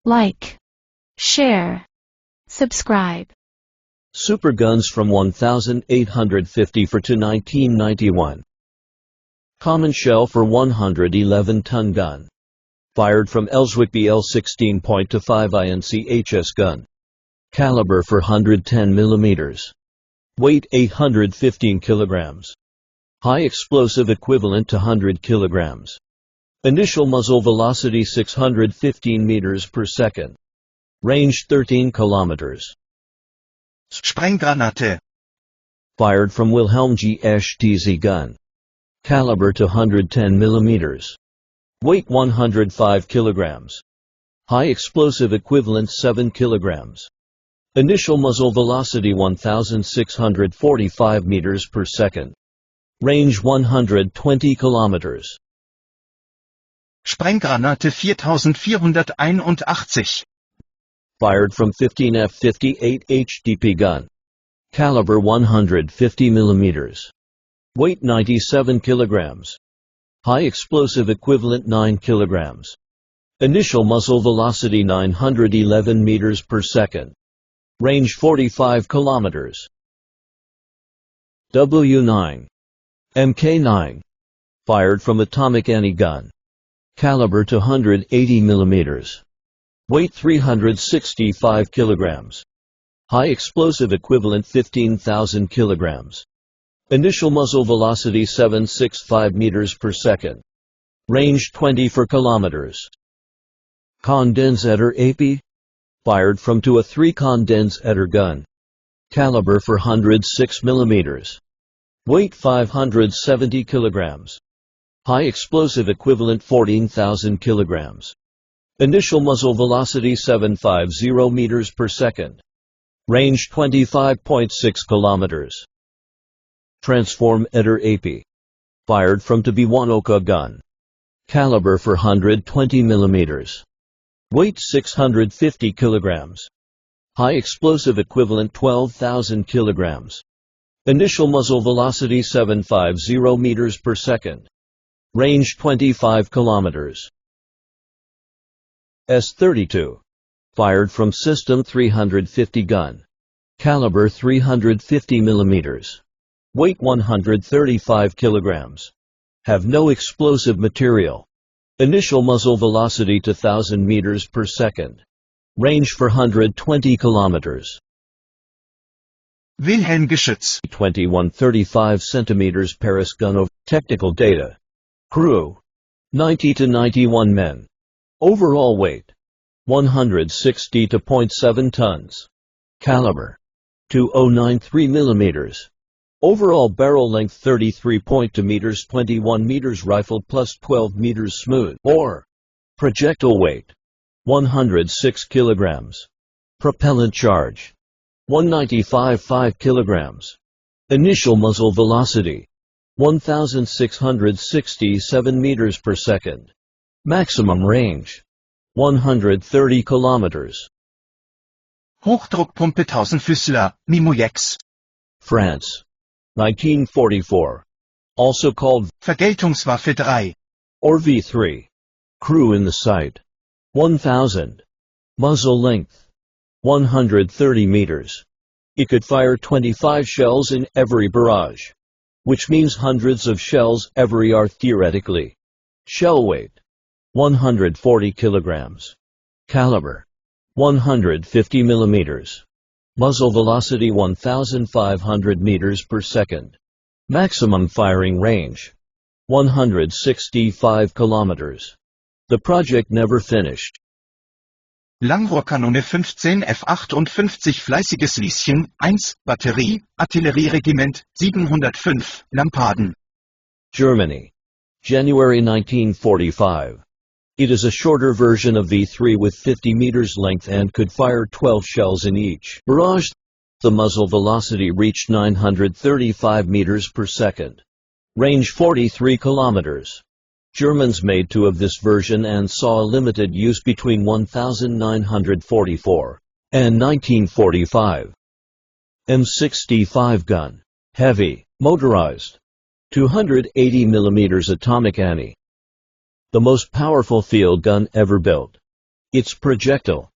Like, share, subscribe. Super guns from 1854 to 1991. Common shell for 111-ton gun. Fired from Ellswick BL 16.25 INCHS gun. Caliber for 110 mm. Weight 815 kg. High explosive equivalent to 100 kg. Initial muzzle velocity 615 meters per second. Range 13 kilometers. Sprenggranate. Fired from Wilhelm GSTZ gun. Caliber to 110 mm. Weight 105 kg. High explosive equivalent 7 kg. Initial muzzle velocity 1645 meters per second. Range 120 kilometers. Sprenggranate 4481. Fired from 15F58 HDP gun. Caliber 150 mm. Weight 97 kg. High explosive equivalent 9 kg. Initial muzzle velocity 911 meters per second. Range 45 kilometers. W9. Mk9. Fired from atomic Annie gun. Caliber to 180 mm. Weight 365 kg. High explosive equivalent 15,000 kg. Initial muzzle velocity 765 meters per second. Range 24 kilometers. Condensator AP. Fired from to a 3 condensator gun. Caliber for 106 mm. Weight 570 kg. High explosive equivalent 14,000 kg. Initial muzzle velocity 750 meters per second. Range 25.6 kilometers. Transformator AP. Fired from to B1 gun. Caliber for 120 mm. Weight 650 kg. High explosive equivalent 12,000 kg. Initial muzzle velocity 750 meters per second. Range 25 kilometers. S-32. Fired from System 350 gun. Caliber 350 mm. Weight 135 kg. Have no explosive material. Initial muzzle velocity to 1000 meters per second. Range for 120 kilometers. Wilhelm Geschütz. 2135 cm Paris gun of technical data. Crew 90 to 91 men. Overall weight 160 to 0.7 tons. Caliber 2093 mm. Overall barrel length 33.2 meters, 21 meters rifled plus 12 meters smooth bore. Projectile weight 106 kilograms. Propellant charge 195.5 kilograms. Initial muzzle velocity 1667 meters per second. Maximum range 130 kilometers. Hochdruckpumpe 1000 Füßler, Mimoyex. France 1944. Also called Vergeltungswaffe 3 or V3. Crew in the sight 1000. Muzzle length 130 meters. It could fire 25 shells in every barrage, which means hundreds of shells every hour theoretically. Shell weight 140 kilograms. Caliber 150 millimeters. Muzzle velocity 1500 meters per second. Maximum firing range 165 kilometers. The project never finished. Langrohrkanone 15 F58 fleißiges Lieschen, 1, Batterie, Artillerieregiment, 705, Lampaden. Germany. January 1945. It is a shorter version of V3 with 50 meters length and could fire 12 shells in each barrage. The muzzle velocity reached 935 meters per second. Range 43 kilometers. Germans made two of this version and saw a limited use between 1944 and 1945. M65 gun. Heavy, motorized. 280 mm atomic Annie. The most powerful field gun ever built. Its projectile.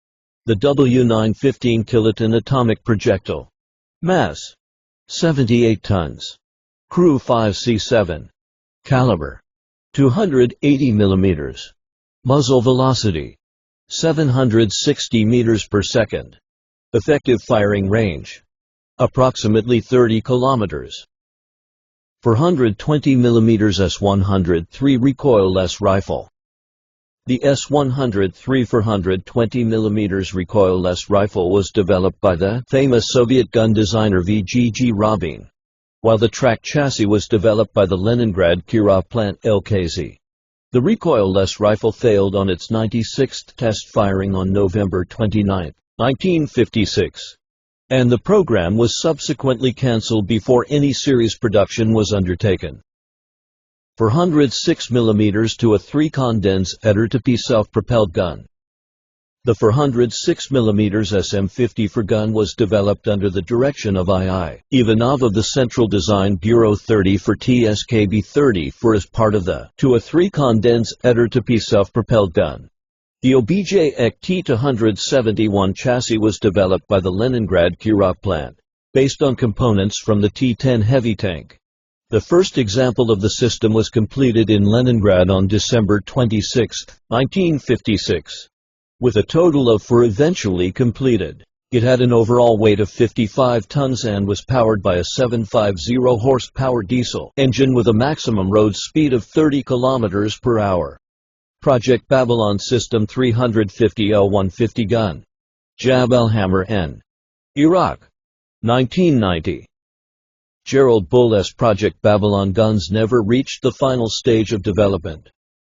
The W915 kiloton atomic projectile. Mass. 78 tons. Crew 5C7. Caliber. 280 millimeters. Muzzle velocity. 760 meters per second. Effective firing range. Approximately 30 kilometers. 420 mm S-103 recoilless rifle. The S-103 420 mm recoilless rifle was developed by the famous Soviet gun designer V.G.G. Rabin, while the track chassis was developed by the Leningrad Kirov plant LKZ. The recoilless rifle failed on its 96th test firing on November 29, 1956, and the program was subsequently cancelled before any series production was undertaken. 406 mm to a 3 condensator to P self-propelled gun. The 406 mm SM-54 gun was developed under the direction of II Ivanov of the Central Design Bureau 30 for TSKB-30 for as part of the 2-3 condensator to P self-propelled gun. The OBJ-EK T-271 chassis was developed by the Leningrad Kirov plant, based on components from the T-10 heavy tank. The first example of the system was completed in Leningrad on December 26, 1956. With a total of 4 eventually completed. It had an overall weight of 55 tons and was powered by a 750 horsepower diesel engine with a maximum road speed of 30 km per hour. Project Babylon System 350 L-150 gun. Jab al-Hammer N. Iraq. 1990. Gerald Bull's Project Babylon guns never reached the final stage of development.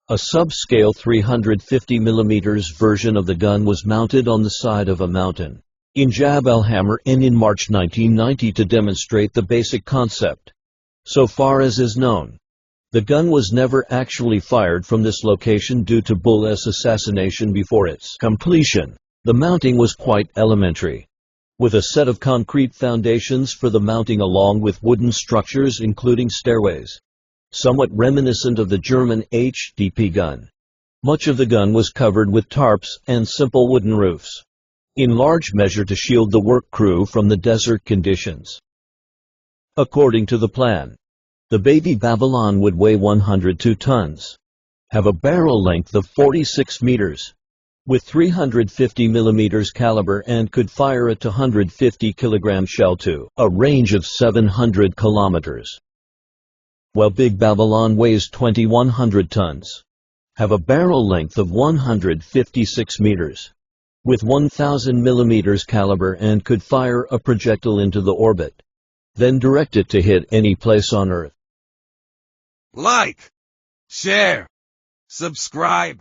A subscale 350 mm version of the gun was mounted on the side of a mountain in Jab al-Hammer N in March 1990 to demonstrate the basic concept. So far as is known, the gun was never actually fired from this location due to Bull's assassination before its completion. The mounting was quite elementary, with a set of concrete foundations for the mounting along with wooden structures including stairways, somewhat reminiscent of the German HDP gun. Much of the gun was covered with tarps and simple wooden roofs, in large measure to shield the work crew from the desert conditions. According to the plan, the baby Babylon would weigh 102 tons, have a barrel length of 46 meters, with 350 mm caliber and could fire a 250 kg shell to a range of 700 kilometers. While Big Babylon weighs 2,100 tons, have a barrel length of 156 meters, with 1,000 mm caliber and could fire a projectile into the orbit, then direct it to hit any place on Earth. Like, share, subscribe.